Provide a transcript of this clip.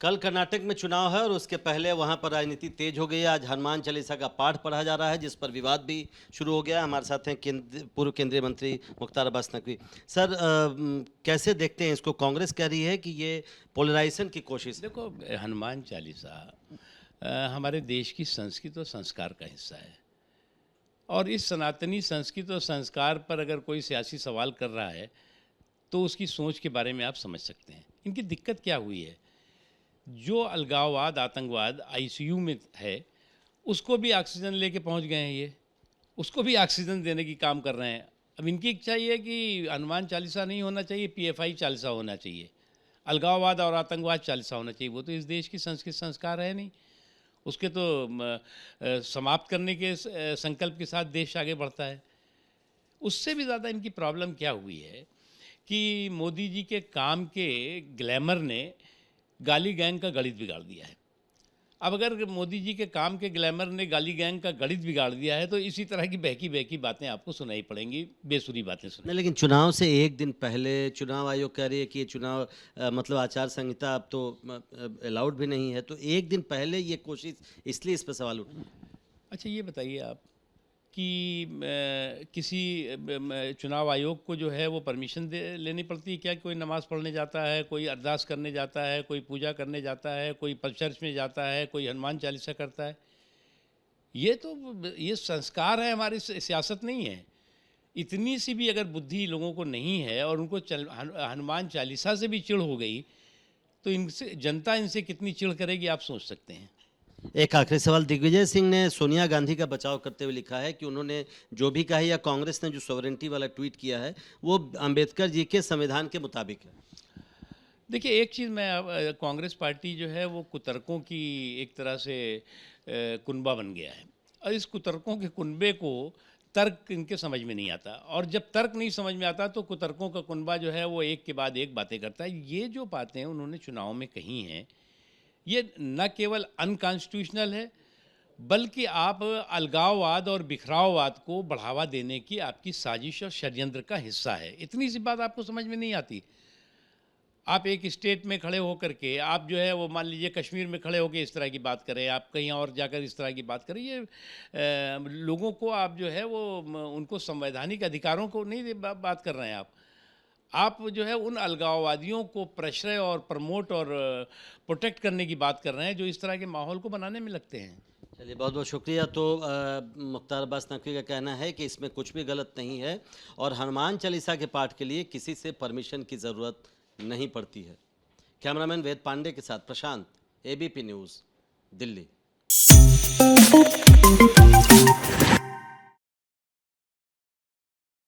कल कर्नाटक में चुनाव है और उसके पहले वहां पर राजनीति तेज हो गई है। आज हनुमान चालीसा का पाठ पढ़ा जा रहा है, जिस पर विवाद भी शुरू हो गया है। हमारे साथ हैं पूर्व केंद्रीय मंत्री मुख्तार अब्बास नकवी। सर, कैसे देखते हैं इसको? कांग्रेस कह रही है कि ये पोलराइजेशन की कोशिश है। देखो, हनुमान चालीसा हमारे देश की संस्कृति और संस्कार का हिस्सा है। और इस सनातनी संस्कृति और संस्कार पर अगर कोई सियासी सवाल कर रहा है तो उसकी सोच के बारे में आप समझ सकते हैं। इनकी दिक्कत क्या हुई है? जो अलगाववाद, आतंकवाद आईसीयू में है, उसको भी ऑक्सीजन लेके पहुंच गए हैं। ये उसको भी ऑक्सीजन देने की काम कर रहे हैं। अब इनकी इच्छा ये है कि हनुमान चालीसा नहीं होना चाहिए, पीएफआई चालीसा होना चाहिए, अलगाववाद और आतंकवाद चालीसा होना चाहिए। वो तो इस देश की संस्कृति संस्कार है नहीं। उसके तो समाप्त करने के संकल्प के साथ देश आगे बढ़ता है। उससे भी ज़्यादा इनकी प्रॉब्लम क्या हुई है कि मोदी जी के काम के ग्लैमर ने गाली गैंग का गणित बिगाड़ दिया है। अब अगर मोदी जी के काम के ग्लैमर ने गाली गैंग का गणित बिगाड़ दिया है तो इसी तरह की बहकी बहकी बातें आपको सुनाई पड़ेंगी, बेसुरी बातें नहीं, सुनाई। लेकिन चुनाव से एक दिन पहले चुनाव आयोग कह रही है कि ये चुनाव मतलब आचार संहिता अब तो अलाउड भी नहीं है, तो एक दिन पहले ये कोशिश, इसलिए इस पर सवाल उठ। अच्छा, ये बताइए आप कि किसी चुनाव आयोग को जो है वो परमिशन दे लेनी पड़ती है क्या? कोई नमाज़ पढ़ने जाता है, कोई अरदास करने जाता है, कोई पूजा करने जाता है, कोई चर्च में जाता है, कोई हनुमान चालीसा करता है। ये संस्कार है, हमारी सियासत नहीं है। इतनी सी भी अगर बुद्धि लोगों को नहीं है और उनको हनुमान चालीसा से भी चिढ़ हो गई तो इनसे जनता इनसे कितनी चिढ़ करेगी, आप सोच सकते हैं। एक आखिरी सवाल, दिग्विजय सिंह ने सोनिया गांधी का बचाव करते हुए लिखा है कि उन्होंने जो भी कहा, या कांग्रेस ने जो सॉवरेंटी वाला ट्वीट किया है, वो अंबेडकर जी के संविधान के मुताबिक है। देखिए, एक चीज़ मैं कांग्रेस पार्टी जो है वो कुतर्कों की एक तरह से कुनबा बन गया है। और इस कुतर्कों के कुनबे को तर्क इनके समझ में नहीं आता, और जब तर्क नहीं समझ में आता तो कुतर्कों का कुनबा जो है वो एक के बाद एक बातें करता है। ये जो बातें उन्होंने चुनाव में कही हैं, ये न केवल अनकॉन्स्टिट्यूशनल है, बल्कि आप अलगाववाद और बिखराववाद को बढ़ावा देने की आपकी साजिश और षड्यंत्र का हिस्सा है। इतनी सी बात आपको समझ में नहीं आती। आप एक स्टेट में खड़े होकर के आप जो है वो मान लीजिए कश्मीर में खड़े होकर इस तरह की बात करें, आप कहीं और जाकर इस तरह की बात करें। ये लोगों को आप जो है वो उनको संवैधानिक अधिकारों को नहीं बात कर रहे हैं। आप जो है उन अलगाववादियों को प्रश्रय और प्रमोट और प्रोटेक्ट करने की बात कर रहे हैं जो इस तरह के माहौल को बनाने में लगते हैं। चलिए, बहुत बहुत शुक्रिया। तो मुख्तार अब्बास नकवी का कहना है कि इसमें कुछ भी गलत नहीं है और हनुमान चालीसा के पाठ के लिए किसी से परमिशन की ज़रूरत नहीं पड़ती है। कैमरामैन वेद पांडे के साथ प्रशांत, एबीपी न्यूज़, दिल्ली।